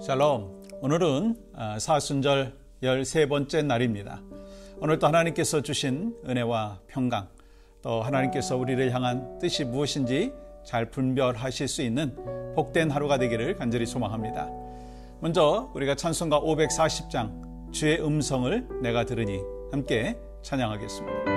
샬롬. 오늘은 사순절 13번째 날입니다. 오늘도 하나님께서 주신 은혜와 평강, 또 하나님께서 우리를 향한 뜻이 무엇인지 잘 분별하실 수 있는 복된 하루가 되기를 간절히 소망합니다. 먼저 우리가 찬송가 540장 주의 음성을 내가 들으니 함께 찬양하겠습니다.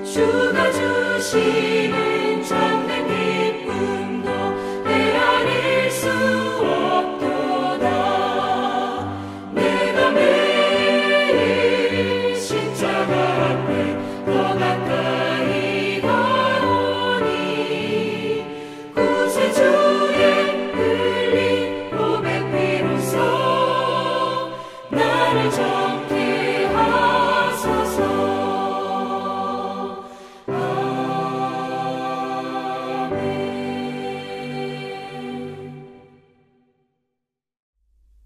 주가 주시는 참된 기쁨도 헤아릴 수 없도다. 내가 매일 십자가 앞에 더 가까이 가오니 구세주의 흘린 보배 피로써 나를 정케 하소서.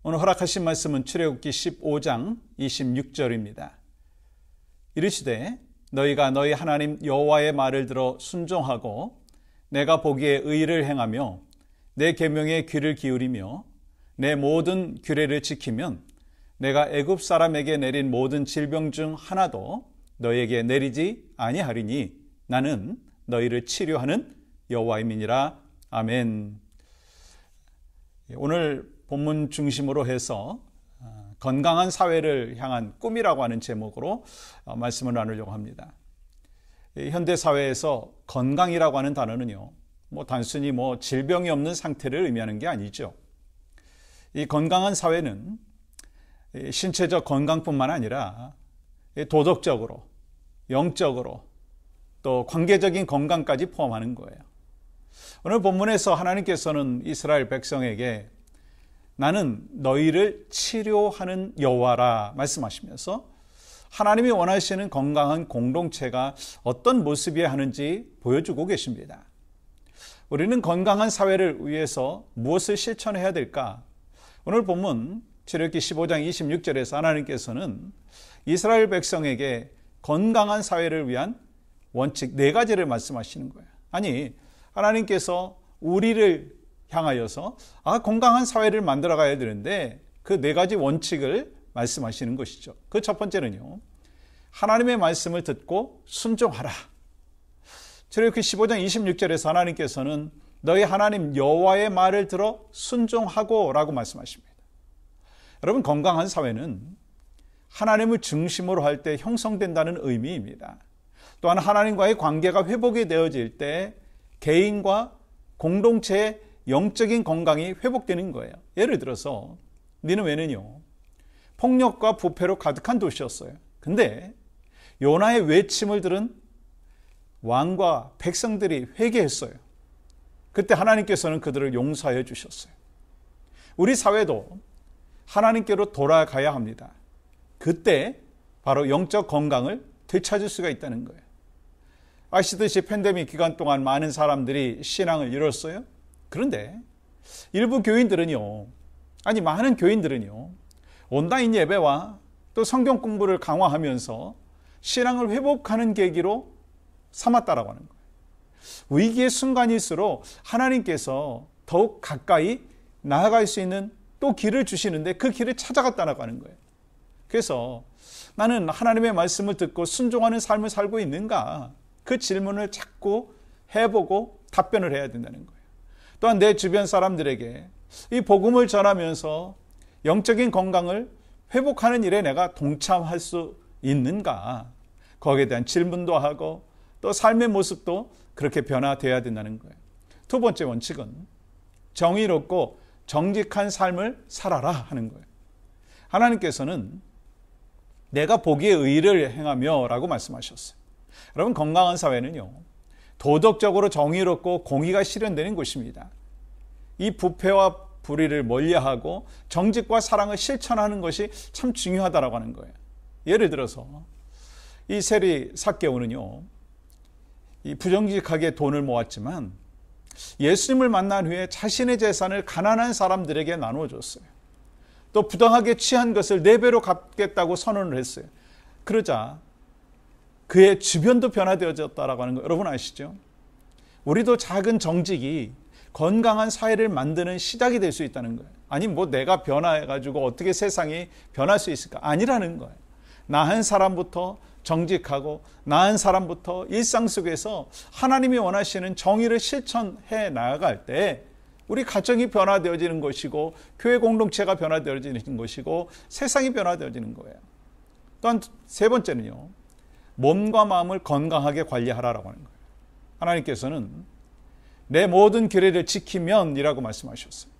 오늘 허락하신 말씀은 출애굽기 15장 26절입니다. 이르시되 너희가 너희 하나님 여호와의 말을 들어 순종하고 내가 보기에 의를 행하며 내 계명에 귀를 기울이며 내 모든 규례를 지키면 내가 애굽 사람에게 내린 모든 질병 중 하나도 너희에게 내리지 아니하리니 나는 너희를 치료하는 여호와임이니라. 아멘. 오늘 본문 중심으로 해서 건강한 사회를 향한 꿈이라고 하는 제목으로 말씀을 나누려고 합니다. 현대 사회에서 건강이라고 하는 단어는요, 단순히 질병이 없는 상태를 의미하는 게 아니죠. 이 건강한 사회는 신체적 건강뿐만 아니라 도덕적으로, 영적으로, 또 관계적인 건강까지 포함하는 거예요. 오늘 본문에서 하나님께서는 이스라엘 백성에게 나는 너희를 치료하는 여호와라 말씀하시면서 하나님이 원하시는 건강한 공동체가 어떤 모습이어야 하는지 보여주고 계십니다. 우리는 건강한 사회를 위해서 무엇을 실천해야 될까? 오늘 본문 출애굽기 15장 26절에서 하나님께서는 이스라엘 백성에게 건강한 사회를 위한 원칙 4가지를 말씀하시는 거예요. 아니, 하나님께서 우리를 향하여서 건강한 사회를 만들어 가야 되는데 그 4가지 원칙을 말씀하시는 것이죠. 그 첫 번째는요, 하나님의 말씀을 듣고 순종하라. 출애굽기 15장 26절에서 하나님께서는 너희 하나님 여호와의 말을 들어 순종하고 라고 말씀하십니다. 여러분, 건강한 사회는 하나님을 중심으로 할 때 형성된다는 의미입니다. 또한 하나님과의 관계가 회복이 되어질 때 개인과 공동체의 영적인 건강이 회복되는 거예요. 예를 들어서 니느웨는요, 폭력과 부패로 가득한 도시였어요. 근데 요나의 외침을 들은 왕과 백성들이 회개했어요. 그때 하나님께서는 그들을 용서해 주셨어요. 우리 사회도 하나님께로 돌아가야 합니다. 그때 바로 영적 건강을 되찾을 수가 있다는 거예요. 아시듯이 팬데믹 기간 동안 많은 사람들이 신앙을 잃었어요. 그런데 일부 교인들은요, 많은 교인들은요, 온라인 예배와 또 성경 공부를 강화하면서 신앙을 회복하는 계기로 삼았다라고 하는 거예요. 위기의 순간일수록 하나님께서 더욱 가까이 나아갈 수 있는 또 길을 주시는데 그 길을 찾아갔다라고 하는 거예요. 그래서 나는 하나님의 말씀을 듣고 순종하는 삶을 살고 있는가? 그 질문을 자꾸 해보고 답변을 해야 된다는 거예요. 또한 내 주변 사람들에게 이 복음을 전하면서 영적인 건강을 회복하는 일에 내가 동참할 수 있는가? 거기에 대한 질문도 하고 또 삶의 모습도 그렇게 변화되어야 된다는 거예요. 두 번째 원칙은 정의롭고 정직한 삶을 살아라 하는 거예요. 하나님께서는 내가 보기에 의를 행하며 라고 말씀하셨어요. 여러분, 건강한 사회는요, 도덕적으로 정의롭고 공의가 실현되는 곳입니다. 이 부패와 불의를 멀리하고 정직과 사랑을 실천하는 것이 참 중요하다라고 하는 거예요. 예를 들어서 이 세리 삭개오는요, 이 부정직하게 돈을 모았지만 예수님을 만난 후에 자신의 재산을 가난한 사람들에게 나눠줬어요. 또 부당하게 취한 것을 4배로 갚겠다고 선언을 했어요. 그러자 그의 주변도 변화되어졌다라고 하는 거 여러분 아시죠? 우리도 작은 정직이 건강한 사회를 만드는 시작이 될 수 있다는 거예요. 아니 뭐 내가 변화해가지고 어떻게 세상이 변할 수 있을까? 아니라는 거예요. 나 한 사람부터 정직하고 나 한 사람부터 일상 속에서 하나님이 원하시는 정의를 실천해 나아갈 때 우리 가정이 변화되어지는 것이고 교회 공동체가 변화되어지는 것이고 세상이 변화되어지는 거예요. 또한 세 번째는요, 몸과 마음을 건강하게 관리하라라고 하는 거예요. 하나님께서는 내 모든 규례를 지키면 이라고 말씀하셨어요.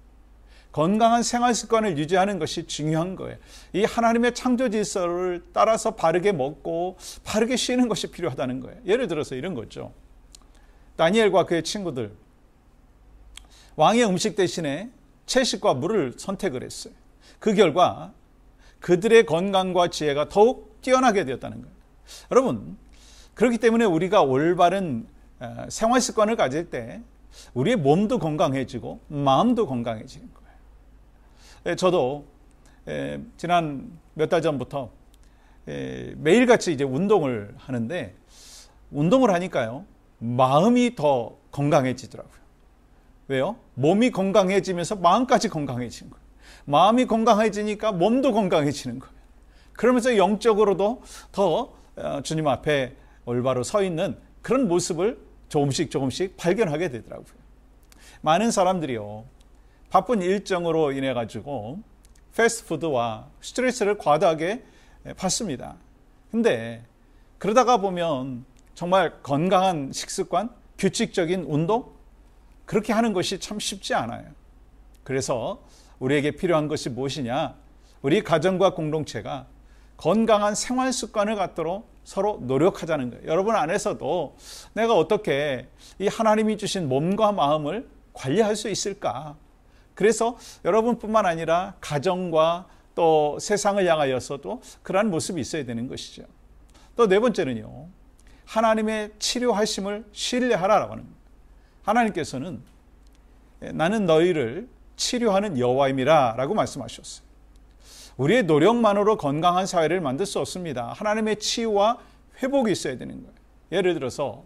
건강한 생활 습관을 유지하는 것이 중요한 거예요. 이 하나님의 창조 질서를 따라서 바르게 먹고 바르게 쉬는 것이 필요하다는 거예요. 예를 들어서 이런 거죠. 다니엘과 그의 친구들, 왕의 음식 대신에 채식과 물을 선택을 했어요. 그 결과 그들의 건강과 지혜가 더욱 뛰어나게 되었다는 거예요. 여러분, 그렇기 때문에 우리가 올바른 생활 습관을 가질 때 우리의 몸도 건강해지고 마음도 건강해지는 거예요. 저도 지난 몇 달 전부터 매일같이 이제 운동을 하는데, 운동을 하니까요, 마음이 더 건강해지더라고요. 왜요? 몸이 건강해지면서 마음까지 건강해지는 거예요. 마음이 건강해지니까 몸도 건강해지는 거예요. 그러면서 영적으로도 더 주님 앞에 올바로 서 있는 그런 모습을 조금씩 발견하게 되더라고요. 많은 사람들이요, 바쁜 일정으로 인해 가지고 패스트푸드와 스트레스를 과다하게 받습니다. 근데 그러다가 보면 정말 건강한 식습관, 규칙적인 운동, 그렇게 하는 것이 참 쉽지 않아요. 그래서 우리에게 필요한 것이 무엇이냐? 우리 가정과 공동체가 건강한 생활 습관을 갖도록 서로 노력하자는 거예요. 여러분 안에서도 내가 어떻게 이 하나님이 주신 몸과 마음을 관리할 수 있을까? 그래서 여러분뿐만 아니라 가정과 또 세상을 향하여서도 그러한 모습이 있어야 되는 것이죠. 또 네 번째는요, 하나님의 치료하심을 신뢰하라라고 하는 거예요. 하나님께서는 나는 너희를 치료하는 여호와임이라 라고 말씀하셨어요. 우리의 노력만으로 건강한 사회를 만들 수 없습니다. 하나님의 치유와 회복이 있어야 되는 거예요. 예를 들어서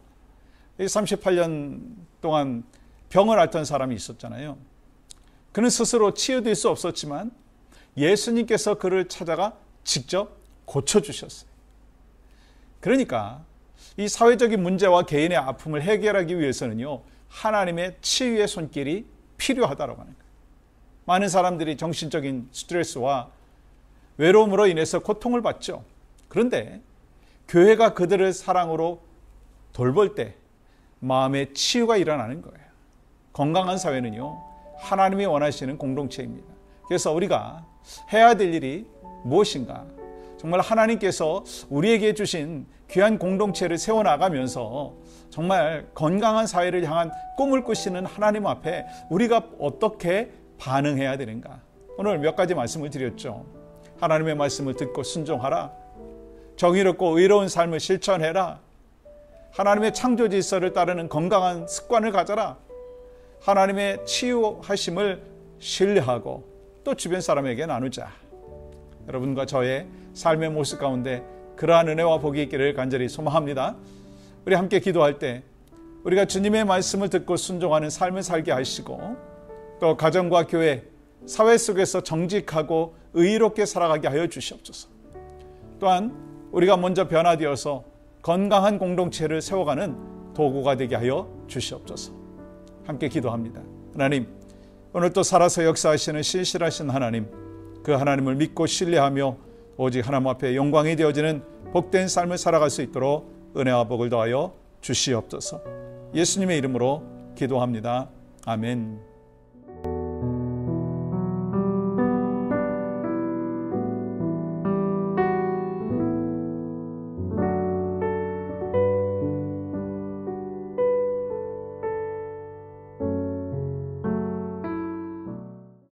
38년 동안 병을 앓던 사람이 있었잖아요. 그는 스스로 치유될 수 없었지만 예수님께서 그를 찾아가 직접 고쳐주셨어요. 그러니까 이 사회적인 문제와 개인의 아픔을 해결하기 위해서는요, 하나님의 치유의 손길이 필요하다고 하는 거예요. 많은 사람들이 정신적인 스트레스와 외로움으로 인해서 고통을 받죠. 그런데 교회가 그들을 사랑으로 돌볼 때 마음의 치유가 일어나는 거예요. 건강한 사회는요, 하나님이 원하시는 공동체입니다. 그래서 우리가 해야 될 일이 무엇인가? 정말 하나님께서 우리에게 주신 귀한 공동체를 세워나가면서 정말 건강한 사회를 향한 꿈을 꾸시는 하나님 앞에 우리가 어떻게 반응해야 되는가? 오늘 몇 가지 말씀을 드렸죠. 하나님의 말씀을 듣고 순종하라. 정의롭고 의로운 삶을 실천해라. 하나님의 창조 질서를 따르는 건강한 습관을 가져라. 하나님의 치유하심을 신뢰하고 또 주변 사람에게 나누자. 여러분과 저의 삶의 모습 가운데 그러한 은혜와 복이 있기를 간절히 소망합니다. 우리 함께 기도할 때 우리가 주님의 말씀을 듣고 순종하는 삶을 살게 하시고 또 가정과 교회, 사회 속에서 정직하고 의롭게 살아가게 하여 주시옵소서. 또한 우리가 먼저 변화되어서 건강한 공동체를 세워가는 도구가 되게 하여 주시옵소서. 함께 기도합니다. 하나님, 오늘 또 살아서 역사하시는 신실하신 하나님, 그 하나님을 믿고 신뢰하며 오직 하나님 앞에 영광이 되어지는 복된 삶을 살아갈 수 있도록 은혜와 복을 더하여 주시옵소서. 예수님의 이름으로 기도합니다. 아멘.